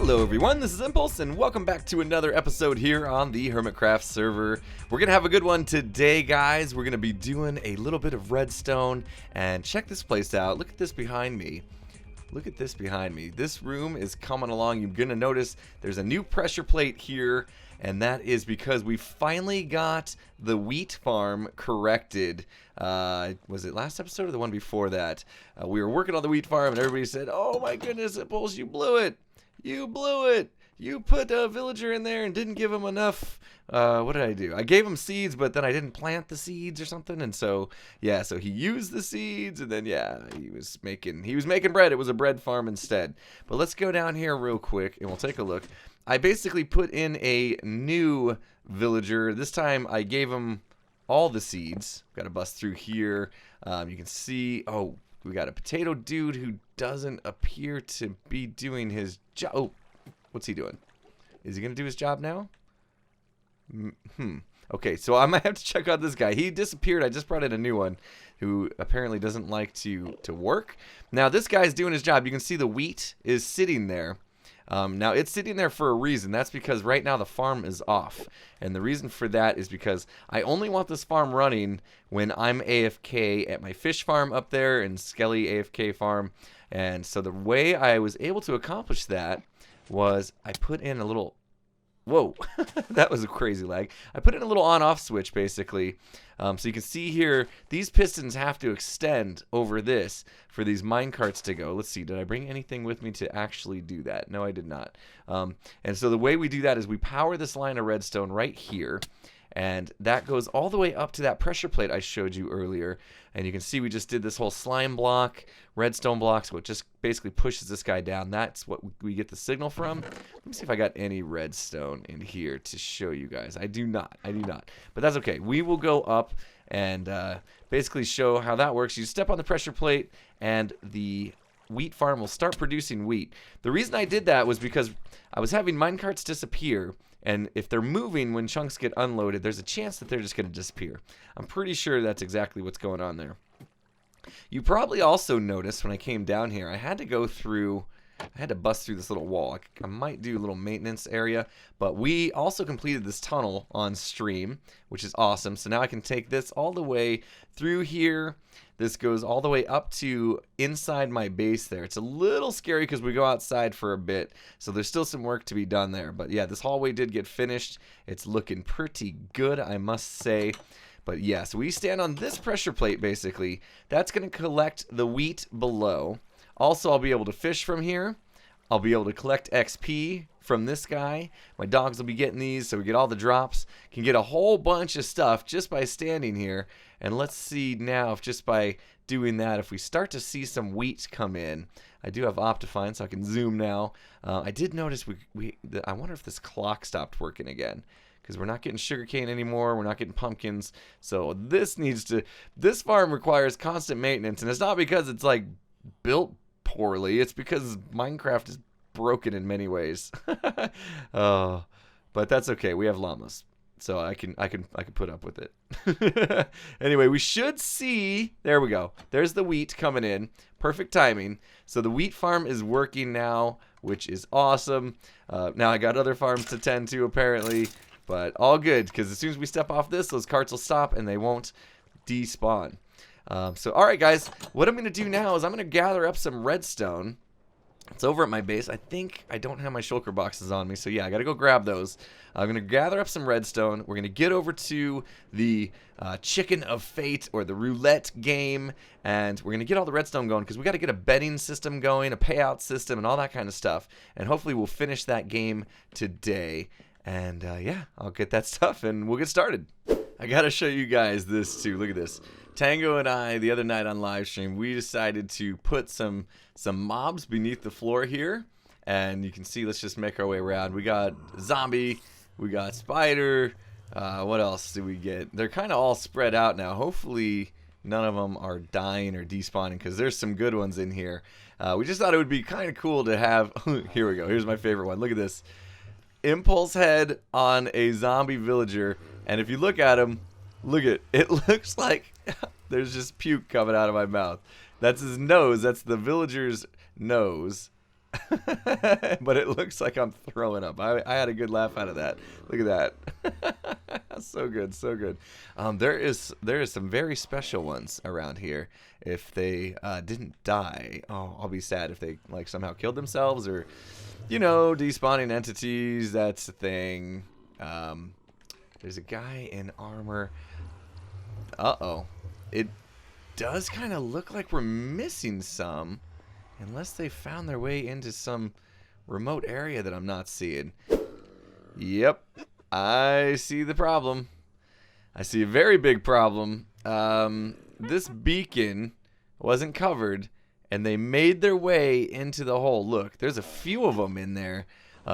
Hello everyone, this is Impulse and welcome back to another episode here on the Hermitcraft server. We're gonna have a good one today, guys. We're gonna be doing a little bit of redstone, and check this place out. Look at this behind me. Look at this behind me. This room is coming along. You're gonna notice there's a new pressure plate here, and that is because we finally got the wheat farm corrected. Was it last episode or the one before that? We were working on the wheat farm and everybody said, "Oh my goodness, Impulse, you blew it. You blew it. You put a villager in there and didn't give him enough." What did I do? I gave him seeds, but then I didn't plant the seeds or something. And so, yeah, so he used the seeds, and then, yeah, he was making bread. It was a bread farm instead. But let's go down here real quick, and we'll take a look. I basically put in a new villager. This time, I gave him all the seeds. Got to bust through here. You can see, oh, we got a potato dude who doesn't appear to be doing his job. Oh, what's he doing? Is he going to do his job now? Okay, so I might have to check out this guy. He disappeared. I just brought in a new one who apparently doesn't like to work. Now, this guy's doing his job. You can see the wheat is sitting there. Now, it's sitting there for a reason. That's because right now the farm is off. And the reason for that is because I only want this farm running when I'm AFK at my fish farm up there and Skelly AFK farm. And so the way I was able to accomplish that was I put in a little... Whoa, that was a crazy lag. I put in a little on-off switch, basically. So you can see here, these pistons have to extend over this for these minecarts to go. Let's see, did I bring anything with me to actually do that? No, I did not. And so the way we do that is we power this line of redstone right here. And that goes all the way up to that pressure plate I showed you earlier. And you can see we just did this whole slime block, redstone block, so it just basically pushes this guy down. That's what we get the signal from. Let me see if I got any redstone in here to show you guys. I do not. But that's okay. We will go up and basically show how that works. You step on the pressure plate and the wheat farm will start producing wheat. The reason I did that was because I was having minecarts disappear. And if they're moving when chunks get unloaded, there's a chance that they're just going to disappear. I'm pretty sure that's exactly what's going on there. You probably also noticed when I came down here, I had to bust through this little wall. I might do a little maintenance area, but we also completed this tunnel on stream, which is awesome. So now I can take this all the way through here. This goes all the way up to inside my base there. It's a little scary because we go outside for a bit, so there's still some work to be done there. But yeah, this hallway did get finished. It's looking pretty good, I must say. But yeah, so we stand on this pressure plate basically. That's going to collect the wheat below. Also, I'll be able to fish from here. I'll be able to collect XP from this guy. My dogs will be getting these, so we get all the drops. Can get a whole bunch of stuff just by standing here. And let's see now if just by doing that, if we start to see some wheat come in. I do have Optifine, so I can zoom now. I did notice I wonder if this clock stopped working again, because we're not getting sugarcane anymore. We're not getting pumpkins. So this farm requires constant maintenance, and it's not because it's like built poorly. It's because Minecraft is broken in many ways. But that's okay. We have llamas, so I can put up with it. Anyway, we should see. There we go. There's the wheat coming in. Perfect timing. So the wheat farm is working now, which is awesome. Now I got other farms to tend to apparently, but all good because as soon as we step off this, those carts will stop and they won't despawn. So alright guys, what I'm going to do now is I'm going to gather up some redstone. It's over at my base. I think I don't have my shulker boxes on me, so yeah, I got to go grab those. I'm going to gather up some redstone. We're going to get over to the Chicken of Fate or the roulette game, and we're going to get all the redstone going because we got to get a betting system going, a payout system, and all that kind of stuff. And hopefully we'll finish that game today. And yeah, I'll get that stuff and we'll get started. I got to show you guys this too. Look at this. Tango and I, the other night on live stream, we decided to put some mobs beneath the floor here. And you can see, let's just make our way around. We got zombie, we got spider, what else do we get? They're kind of all spread out now. Hopefully none of them are dying or despawning because there's some good ones in here. We just thought it would be kind of cool to have, here we go, here's my favorite one. Look at this. Impulse head on a zombie villager. And if you look at him, look at it, looks like there's just puke coming out of my mouth. That's his nose. That's the villager's nose. But it looks like I'm throwing up. I had a good laugh out of that. Look at that. So good, so good. There is some very special ones around here. If they didn't die, oh, I'll be sad if they like somehow killed themselves, or you know, despawning entities. That's the thing. There's a guy in armor. Uh-oh. It does kind of look like we're missing some. Unless they found their way into some remote area that I'm not seeing. Yep. I see the problem. I see a very big problem. This beacon wasn't covered, and they made their way into the hole. Look, there's a few of them in there.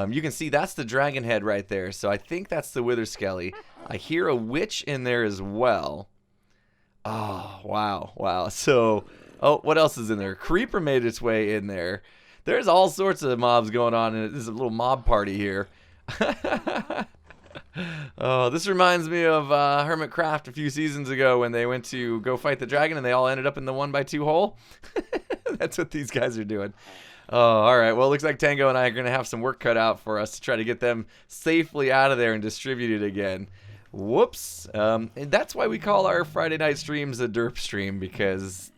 You can see that's the dragon head right there. So I think that's the wither skelly. I hear a witch in there as well. Oh, wow, wow. So, oh, what else is in there? Creeper made its way in there. There's all sorts of mobs going on, and there's a little mob party here. Oh, this reminds me of Hermitcraft a few seasons ago when they went to go fight the dragon, and they all ended up in the 1x2 hole. That's what these guys are doing. Oh, all right. Well, it looks like Tango and I are going to have some work cut out for us to try to get them safely out of there and distributed again. Whoops. And that's why we call our Friday night streams a D.E.R.P stream, because,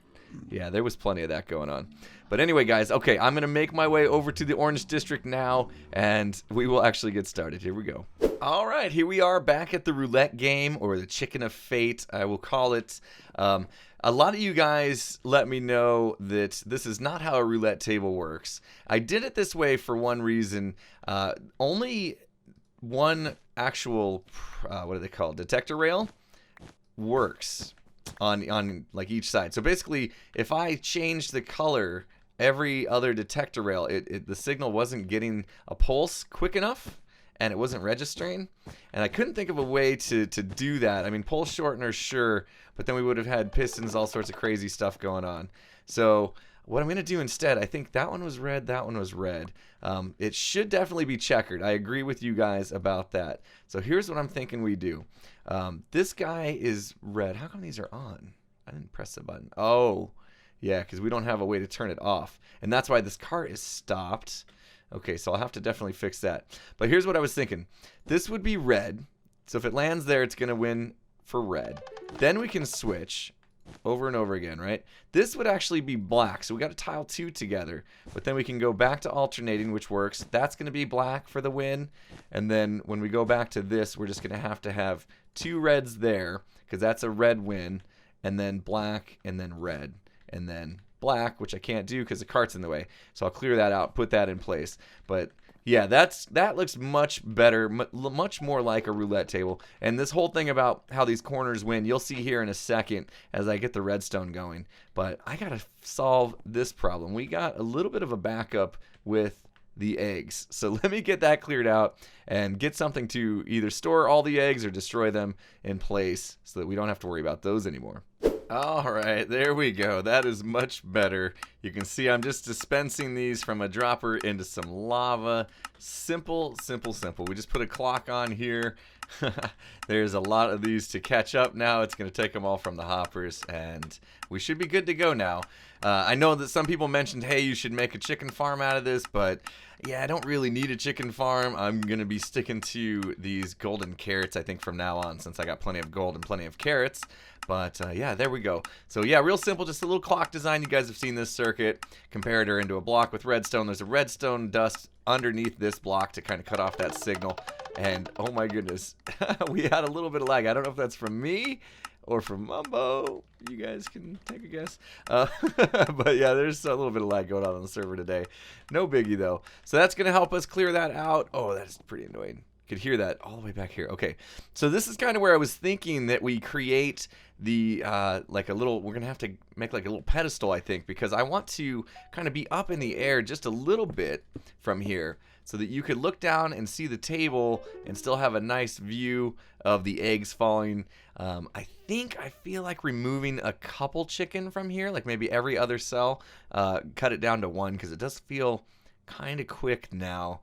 yeah, there was plenty of that going on. But anyway, guys, okay, I'm going to make my way over to the Orange District now, and we will actually get started. Here we go. All right, here we are back at the roulette game, or the chicken of fate, I will call it. A lot of you guys let me know that this is not how a roulette table works. I did it this way for one reason. Only one actual, what are they called, detector rail works on like each side. So basically, if I change the color every other detector rail, the signal wasn't getting a pulse quick enough, and it wasn't registering. And I couldn't think of a way to do that. I mean, pulse shortener, sure, but then we would have had pistons, all sorts of crazy stuff going on. So what I'm going to do instead, I think that one was red, that one was red. It should definitely be checkered. I agree with you guys about that. So here's what I'm thinking we do. This guy is red. How come these are on? I didn't press the button. Oh, yeah, because we don't have a way to turn it off. And that's why this cart is stopped. Okay, so I'll have to definitely fix that. But here's what I was thinking. This would be red. So if it lands there, it's going to win for red. Then we can switch over and over again, right? This would actually be black. So we got to tile 2 together. But then we can go back to alternating, which works. That's going to be black for the win. And then when we go back to this, we're just going to have 2 reds there, because that's a red win. And then black, and then red. And then black, which I can't do because the cart's in the way. So I'll clear that out, put that in place. But yeah, that looks much better, much more like a roulette table. And this whole thing about how these corners win, you'll see here in a second as I get the redstone going. But I got to solve this problem. We got a little bit of a backup with the eggs. So let me get that cleared out and get something to either store all the eggs or destroy them in place so that we don't have to worry about those anymore. All right, there we go. That is much better. You can see I'm just dispensing these from a dropper into some lava. Simple, simple, simple. We just put a clock on here. There's a lot of these to catch up now. It's going to take them all from the hoppers, and we should be good to go now. I know that some people mentioned, hey, you should make a chicken farm out of this, but yeah, I don't really need a chicken farm. I'm going to be sticking to these golden carrots, I think, from now on, since I got plenty of gold and plenty of carrots. But yeah, there we go. So yeah, real simple, just a little clock design. You guys have seen this circuit. Comparator into a block with redstone. There's a redstone dust underneath this block to kind of cut off that signal. And oh my goodness, we had a little bit of lag. I don't know if that's from me or from Mumbo. You guys can take a guess. But yeah, there's a little bit of lag going on the server today. No biggie though. So that's going to help us clear that out. Oh, that's pretty annoying. Could hear that all the way back here. Okay, so this is kind of where I was thinking that we create the like a little, we're gonna have to make like a little pedestal, I think, because I want to kind of be up in the air just a little bit from here so that you could look down and see the table and still have a nice view of the eggs falling. I feel like removing a couple chicken from here, like maybe every other cell, cut it down to 1 because it does feel kind of quick now.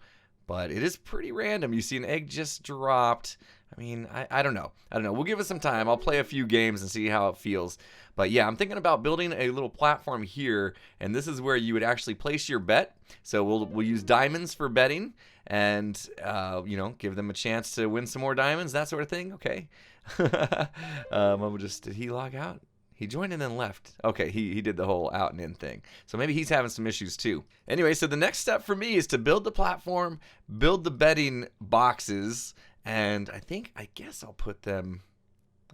But it is pretty random. You see an egg just dropped. I mean, I don't know. I don't know. We'll give it some time. I'll play a few games and see how it feels. But yeah, I'm thinking about building a little platform here, and this is where you would actually place your bet. So we'll use diamonds for betting, and you know, give them a chance to win some more diamonds, that sort of thing. Okay. Did he log out? He joined and then left. Okay, he did the whole out and in thing. So maybe he's having some issues too. Anyway, so the next step for me is to build the platform, build the betting boxes, and I guess I'll put them,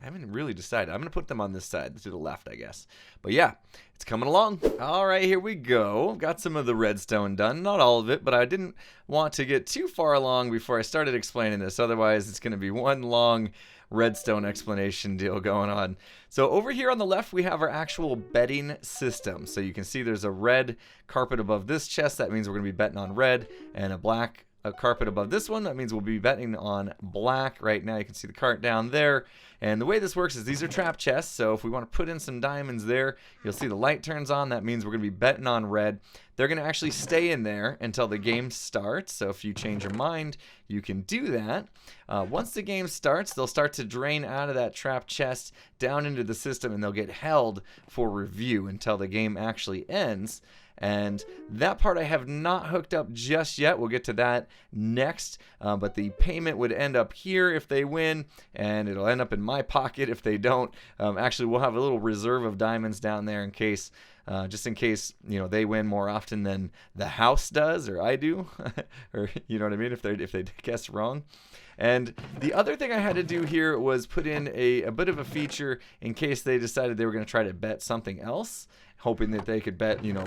I haven't really decided. I'm going to put them on this side to the left, I guess. But yeah, it's coming along. All right, here we go. Got some of the redstone done. Not all of it, but I didn't want to get too far along before I started explaining this. Otherwise, it's going to be one long redstone explanation deal going on. So over here on the left, we have our actual betting system. So you can see there's a red carpet above this chest. That means we're going to be betting on red, and a carpet above this one. That means we'll be betting on black. Right now you can see the cart down there. And the way this works is these are trap chests. So if we want to put in some diamonds there, you'll see the light turns on. That means we're going to be betting on red. They're going to actually stay in there until the game starts. So if you change your mind, you can do that. Once the game starts, they'll start to drain out of that trap chest down into the system, and they'll get held for review until the game actually ends. And that part I have not hooked up just yet. We'll get to that next. But the payment would end up here if they win, and it'll end up in my pocket if they don't. Actually, we'll have a little reserve of diamonds down there in case, just in case, you know, they win more often than the house does, or I do, or you know what I mean, if they guess wrong. And the other thing I had to do here was put in a bit of a feature in case they decided they were going to try to bet something else, hoping that they could bet, you know,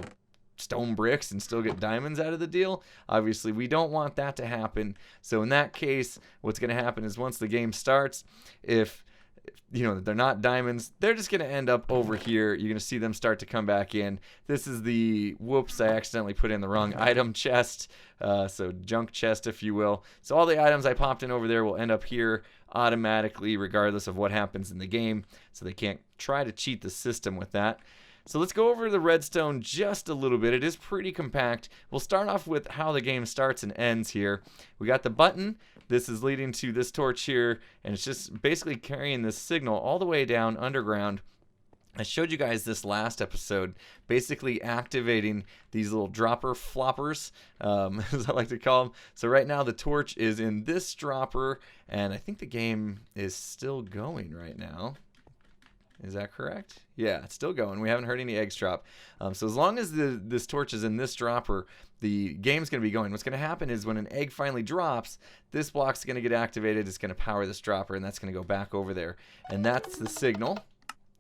stone bricks and still get diamonds out of the deal. Obviously, we don't want that to happen. So in that case, what's going to happen is once the game starts, if you know they're not diamonds, they're just going to end up over here. You're going to see them start to come back in. This is the, whoops, I accidentally put in the wrong item chest, so junk chest, if you will. So all the items I popped in over there will end up here automatically, regardless of what happens in the game. So they can't try to cheat the system with that. So let's go over the redstone just a little bit. It is pretty compact. We'll start off with how the game starts and ends here. We got the button. This is leading to this torch here, and it's just basically carrying this signal all the way down underground. I showed you guys this last episode, basically activating these little dropper floppers, as I like to call them. So right now the torch is in this dropper, and I think the game is still going right now. Is that correct? Yeah, it's still going. We haven't heard any eggs drop. So as long as this torch is in this dropper, the game's going to be going. What's going to happen is when an egg finally drops, this block's going to get activated. It's going to power this dropper, and that's going to go back over there. And that's the signal.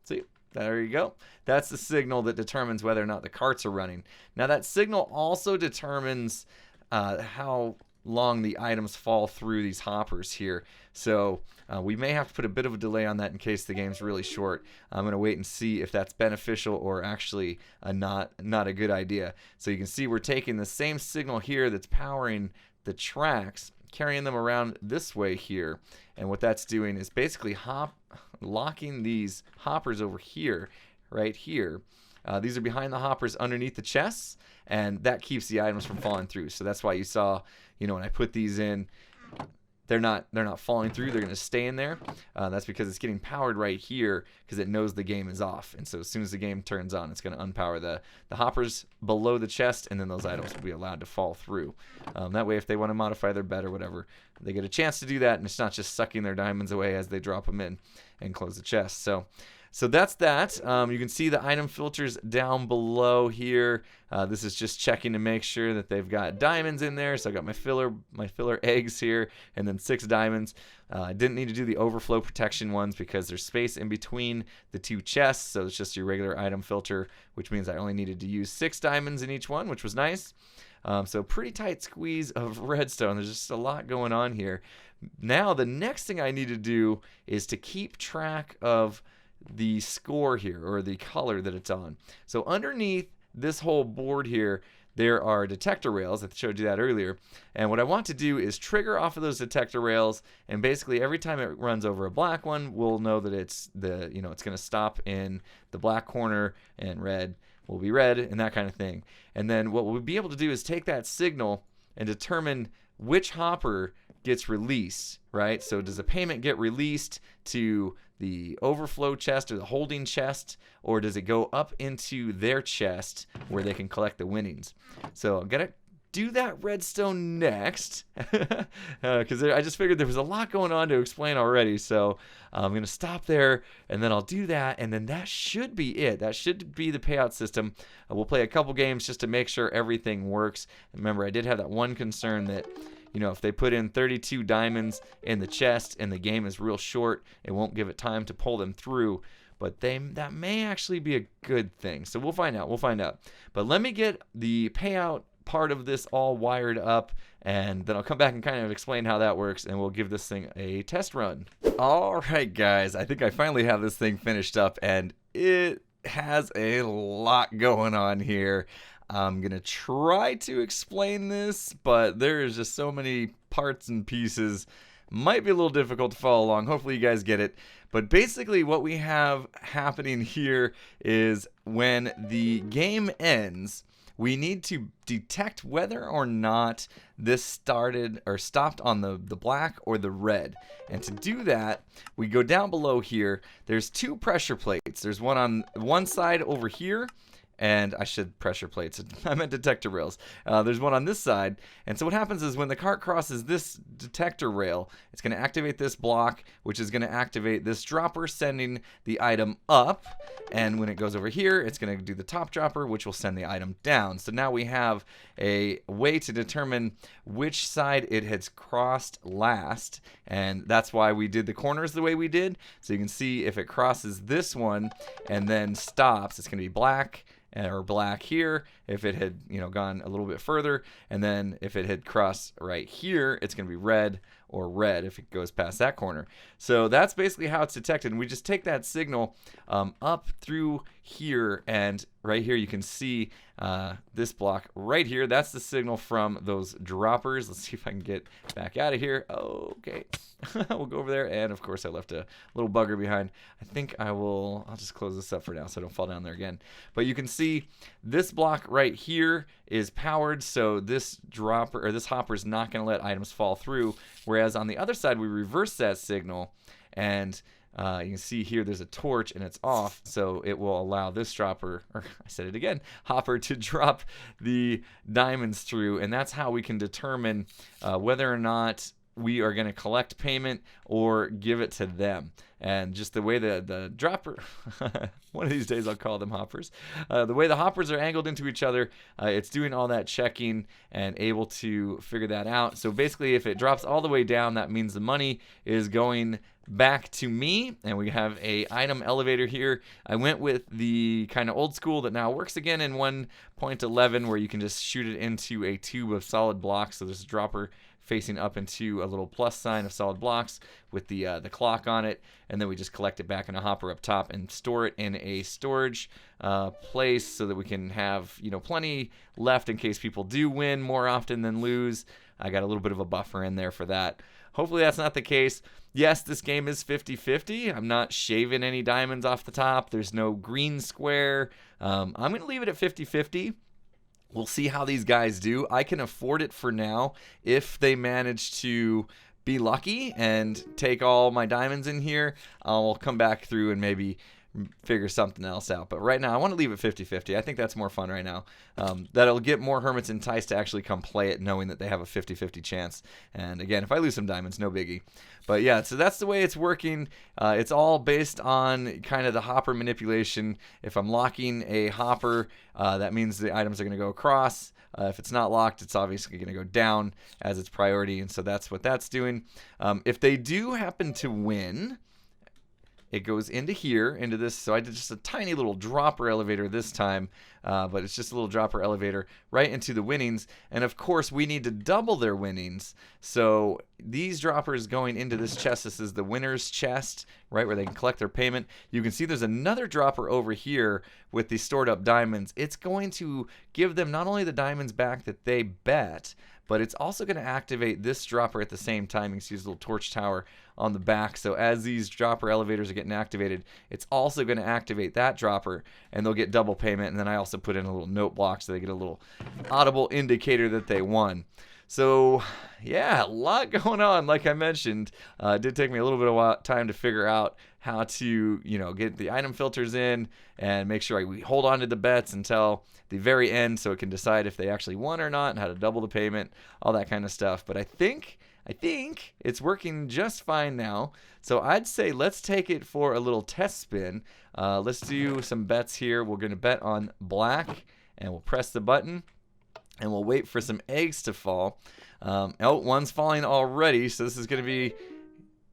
See? There you go. That's the signal that determines whether or not the carts are running. Now, that signal also determines how long the items fall through these hoppers here. So we may have to put a bit of a delay on that in case the game's really short. I'm going to wait and see if that's beneficial or actually not a good idea. So you can see we're taking the same signal here that's powering the tracks, carrying them around this way here. And what that's doing is basically locking these hoppers over here, right here. These are behind the hoppers underneath the chests, and that keeps the items from falling through. So that's why you saw, you know, when I put these in, they're not falling through. They're going to stay in there. That's because it's getting powered right here because it knows the game is off. And so as soon as the game turns on, it's going to unpower the hoppers below the chest, and then those items will be allowed to fall through. That way, if they want to modify their bet or whatever, they get a chance to do that, and it's not just sucking their diamonds away as they drop them in and close the chest. So that's that. You can see the item filters down below here. This is just checking to make sure that they've got diamonds in there. So I got my filler eggs here, and then 6 diamonds. I didn't need to do the overflow protection ones because there's space in between the 2 chests. So it's just your regular item filter, which means I only needed to use 6 diamonds in each one, which was nice. So pretty tight squeeze of redstone. There's just a lot going on here. Now the next thing I need to do is to keep track of the score here, or the color that it's on. So underneath this whole board here, there are detector rails. I showed you that earlier. And what I want to do is trigger off of those detector rails, and basically every time it runs over a black one, we'll know that it's going to stop in the black corner, and red will be red, and that kind of thing. And then what we'll be able to do is take that signal and determine which hopper gets released, right? So does the payment get released to the overflow chest or the holding chest, or does it go up into their chest where they can collect the winnings? So I'm going to do that redstone next, because I just figured there was a lot going on to explain already. So I'm going to stop there, and then I'll do that, and then that should be it. That should be the payout system. We'll play a couple games just to make sure everything works. Remember, I did have that one concern that, you know, if they put in 32 diamonds in the chest and the game is real short, it won't give it time to pull them through. But that may actually be a good thing. So we'll find out. We'll find out. But let me get the payout part of this all wired up, and then I'll come back and kind of explain how that works, and we'll give this thing a test run. All right, guys. I think I finally have this thing finished up, and it has a lot going on here. I'm going to try to explain this, but there's just so many parts and pieces. Might be a little difficult to follow along. Hopefully you guys get it. But basically what we have happening here is when the game ends, we need to detect whether or not this started or stopped on the black or the red. And to do that, we go down below here. There's two pressure plates. There's one on one side over here, and I should pressure plates. I meant detector rails. There's one on this side. And so what happens is when the cart crosses this detector rail, it's going to activate this block, which is going to activate this dropper, sending the item up. And when it goes over here, it's going to do the top dropper, which will send the item down. So now we have a way to determine which side it has crossed last. And that's why we did the corners the way we did. So you can see if it crosses this one and then stops, it's going to be black or black here if it had, you know, gone a little bit further, and then if it had crossed right here, it's going to be red or red if it goes past that corner. So that's basically how it's detected, and we just take that signal up through here, and right here you can see this block right here. That's the signal from those droppers. Let's see if I can get back out of here. Okay. We'll go over there, and of course I left a little bugger behind. I think I'll just close this up for now so I don't fall down there again. But you can see this block right here is powered, so this dropper or this hopper is not going to let items fall through, whereas on the other side we reverse that signal, and you can see here there's a torch and it's off, so it will allow this dropper, or I said it again, hopper, to drop the diamonds through, and that's how we can determine whether or not we are going to collect payment or give it to them. And just the way the dropper, one of these days I'll call them hoppers, the way the hoppers are angled into each other, it's doing all that checking and able to figure that out. So basically if it drops all the way down, that means the money is going back to me, and we have a item elevator here. I went with the kind of old school that now works again in 1.11, where you can just shoot it into a tube of solid blocks. So there's a dropper facing up into a little plus sign of solid blocks with the clock on it, and then we just collect it back in a hopper up top and store it in a storage place so that we can have, you know, plenty left in case people do win more often than lose. I got a little bit of a buffer in there for that. Hopefully that's not the case. Yes, this game is 50-50. I'm not shaving any diamonds off the top. There's no green square. I'm going to leave it at 50-50. We'll see how these guys do. I can afford it for now. If they manage to be lucky and take all my diamonds in here, I'll come back through and maybe figure something else out. But right now, I want to leave it 50-50. I think that's more fun right now. That'll get more hermits enticed to actually come play it, knowing that they have a 50-50 chance. And again, if I lose some diamonds, no biggie. But yeah, so that's the way it's working. It's all based on kind of the hopper manipulation. If I'm locking a hopper, that means the items are going to go across. If it's not locked, it's obviously going to go down as its priority. And so that's what that's doing. If they do happen to win, it goes into here, into this. So I did just a tiny little dropper elevator this time, but it's just a little dropper elevator right into the winnings. And of course, we need to double their winnings. So these droppers going into this chest, this is the winner's chest, right, where they can collect their payment. You can see there's another dropper over here with the stored up diamonds. It's going to give them not only the diamonds back that they bet, but it's also going to activate this dropper at the same time. You can see this little torch tower on the back. So as these dropper elevators are getting activated, it's also going to activate that dropper, and they'll get double payment. And then I also put in a little note block so they get a little audible indicator that they won. So, yeah, a lot going on. Like I mentioned, it did take me a little bit of time to figure out how to, get the item filters in and make sure we hold on to the bets until the very end so it can decide if they actually won or not and how to double the payment, all that kind of stuff. But I think it's working just fine now. So I'd say let's take it for a little test spin. Let's do some bets here. We're going to bet on black, and we'll press the button. And we'll wait for some eggs to fall. One's falling already, so this is going to be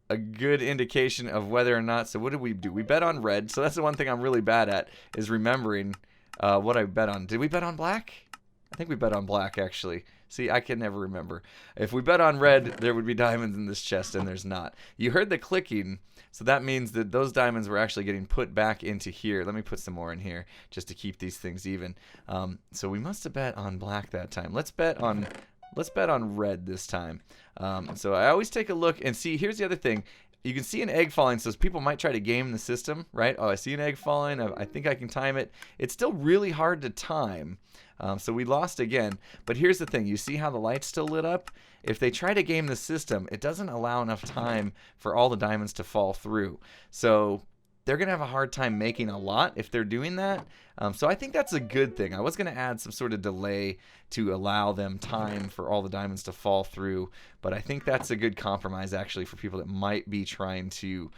a good indication of whether or not. So what did we do? We bet on red. So that's the one thing I'm really bad at, is remembering what I bet on. Did we bet on black? I think we bet on black, actually. See, I can never remember. If we bet on red, there would be diamonds in this chest, and there's not. You heard the clicking, so that means that those diamonds were actually getting put back into here. Let me put some more in here just to keep these things even. So we must have bet on black that time. Let's bet on red this time. So I always take a look and see. Here's the other thing. You can see an egg falling, so people might try to game the system, right? Oh, I see an egg falling. I think I can time it. It's still really hard to time. So we lost again. But here's the thing. You see how the light's still lit up? If they try to game the system, it doesn't allow enough time for all the diamonds to fall through. So they're going to have a hard time making a lot if they're doing that. So I think that's a good thing. I was going to add some sort of delay to allow them time for all the diamonds to fall through. But I think that's a good compromise, actually, for people that might be trying to,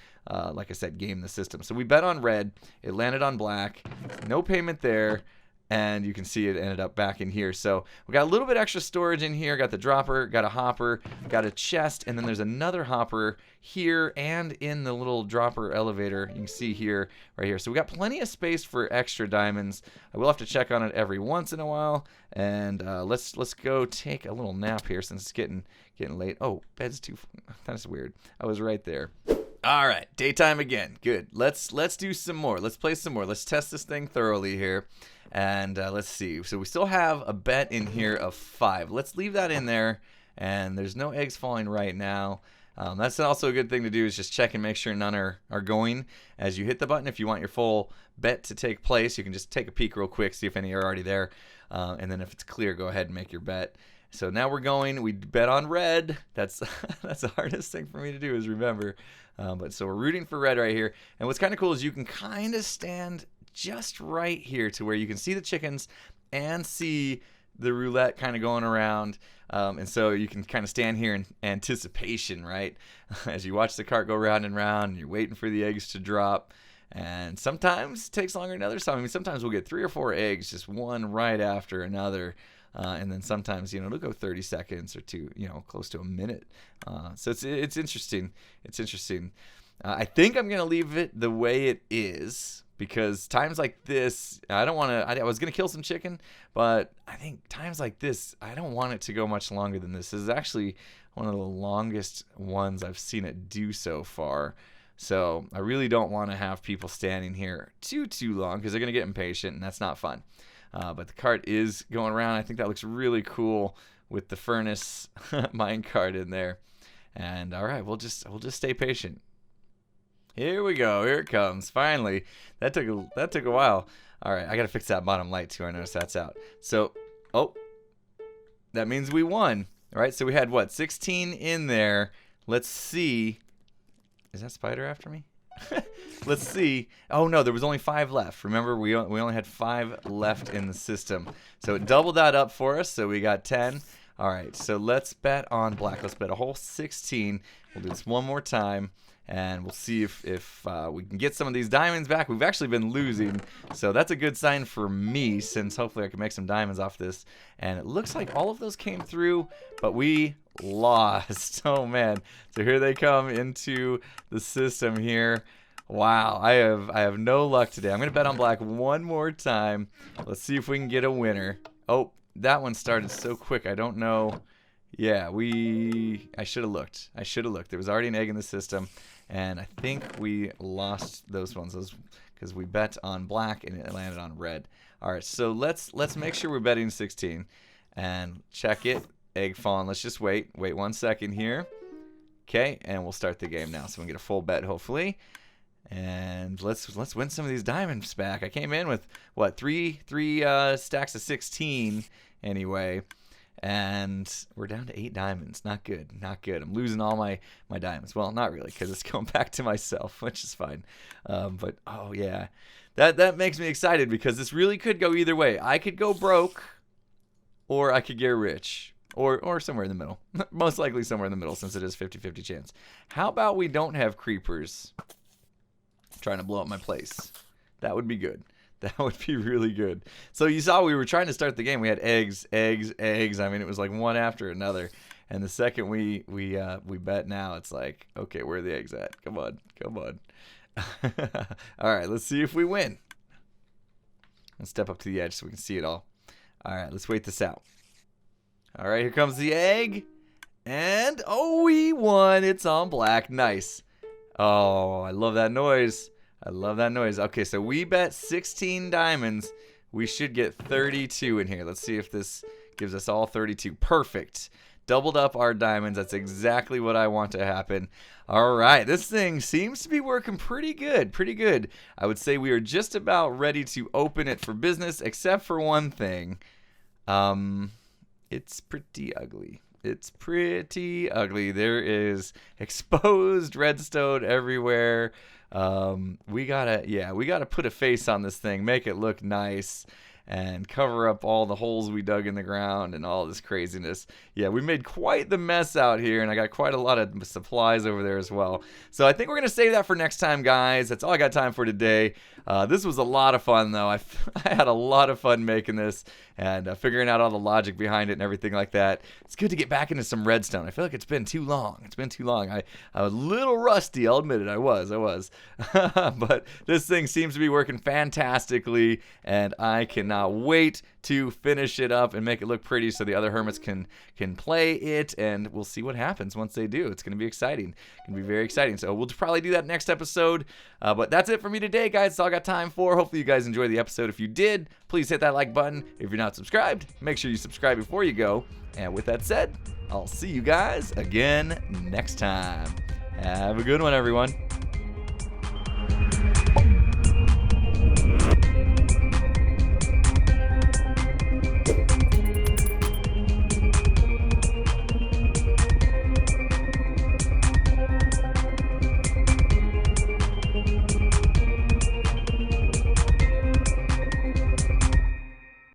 like I said, game the system. So we bet on red. It landed on black. No payment there. And you can see it ended up back in here. So we got a little bit extra storage in here. Got the dropper, got a hopper, got a chest, and then there's another hopper here and in the little dropper elevator. You can see here, right here. So we got plenty of space for extra diamonds. I will have to check on it every once in a while. And let's go take a little nap here since it's getting late. Oh, bed's too. That's weird. I was right there. All right, daytime again. Good. Let's do some more. Let's play some more. Let's test this thing thoroughly here. And let's see. So we still have a bet in here of 5. Let's leave that in there. And there's no eggs falling right now. That's also a good thing to do, is just check and make sure none are going as you hit the button. If you want your full bet to take place, you can just take a peek real quick, see if any are already there. And then if it's clear, go ahead and make your bet. So now we're going. We bet on red. That's the hardest thing for me to do, is remember. But so we're rooting for red right here. And what's kind of cool is you can kind of stand just right here to where you can see the chickens and see the roulette kind of going around. And so you can kind of stand here in anticipation, right? As you watch the cart go round and round, and you're waiting for the eggs to drop. And sometimes it takes longer than others. I mean, sometimes we'll get 3 or 4 eggs, just one right after another. And then sometimes, it'll go 30 seconds or 2, close to a minute. So it's interesting. It's interesting. I think I'm going to leave it the way it is, because times like this, I don't want to. I was going to kill some chicken, but I think times like this, I don't want it to go much longer than this. This is actually one of the longest ones I've seen it do so far. So I really don't want to have people standing here too long, because they're going to get impatient, and that's not fun. But the cart is going around. I think that looks really cool with the furnace mine cart in there. And all right, we'll just stay patient. Here we go. Here it comes. Finally. That took a while. All right, I got to fix that bottom light too. I noticed that's out. So, that means we won. All right, so we had 16 in there. Let's see. Is that spider after me? Let's see. Oh no, there was only 5 left. Remember, we only had 5 left in the system. So it doubled that up for us. So we got 10. All right, so let's bet on black. Let's bet a whole 16. We'll do this one more time, and we'll see if we can get some of these diamonds back. We've actually been losing, so that's a good sign for me, since hopefully I can make some diamonds off this. And it looks like all of those came through, but we lost. Oh man. So here they come into the system here. Wow, I have no luck today. I'm gonna bet on black one more time. Let's see if we can get a winner. Oh, that one started so quick. I don't know. Yeah, I should have looked. There was already an egg in the system, and I think we lost those ones because we bet on black and it landed on red. All right, so let's make sure we're betting 16 and check it. Egg falling. Let's just wait 1 second here. Okay, and we'll start the game now, so we can get a full bet hopefully. And let's win some of these diamonds back. I came in with three stacks of 16 anyway, And we're down to 8 diamonds. Not good. Not good. I'm losing all my diamonds. Well, not really, because it's going back to myself, which is fine. But, oh, yeah. That makes me excited, because this really could go either way. I could go broke, or I could get rich. Or somewhere in the middle. Most likely somewhere in the middle, since it is 50-50 chance. How about we don't have creepers trying to blow up my place? That would be good. That would be really good. So you saw we were trying to start the game. We had eggs, eggs, eggs. I mean, it was like one after another. And the second we bet now, it's like, okay, where are the eggs at? Come on, come on. All right, let's see if we win. Let's step up to the edge so we can see it all. All right, let's wait this out. All right, here comes the egg. And, oh, we won. It's on black. Nice. Oh, I love that noise. I love that noise. Okay, so we bet 16 diamonds. We should get 32 in here. Let's see if this gives us all 32. Perfect. Doubled up our diamonds. That's exactly what I want to happen. All right, this thing seems to be working pretty good. Pretty good. I would say we are just about ready to open it for business, except for one thing. It's pretty ugly. It's pretty ugly. There is exposed redstone everywhere. We gotta put a face on this thing, make it look nice, and cover up all the holes we dug in the ground and all this craziness. Yeah, we made quite the mess out here, and I got quite a lot of supplies over there as well. So I think we're gonna save that for next time, guys. That's all I got time for today. This was a lot of fun, though. I had a lot of fun making this and figuring out all the logic behind it and everything like that. It's good to get back into some redstone. I feel like it's been too long. It's been too long. I was a little rusty, I'll admit it. I was. But this thing seems to be working fantastically, and I cannot wait to finish it up and make it look pretty so the other hermits can play it, and we'll see what happens once they do. It's going to be exciting. It's going to be very exciting. So we'll probably do that next episode. But that's it for me today, guys. That's all I got time for. Hopefully you guys enjoyed the episode. If you did, please hit that like button. If you're not subscribed, make sure you subscribe before you go. And with that said, I'll see you guys again next time. Have a good one, everyone.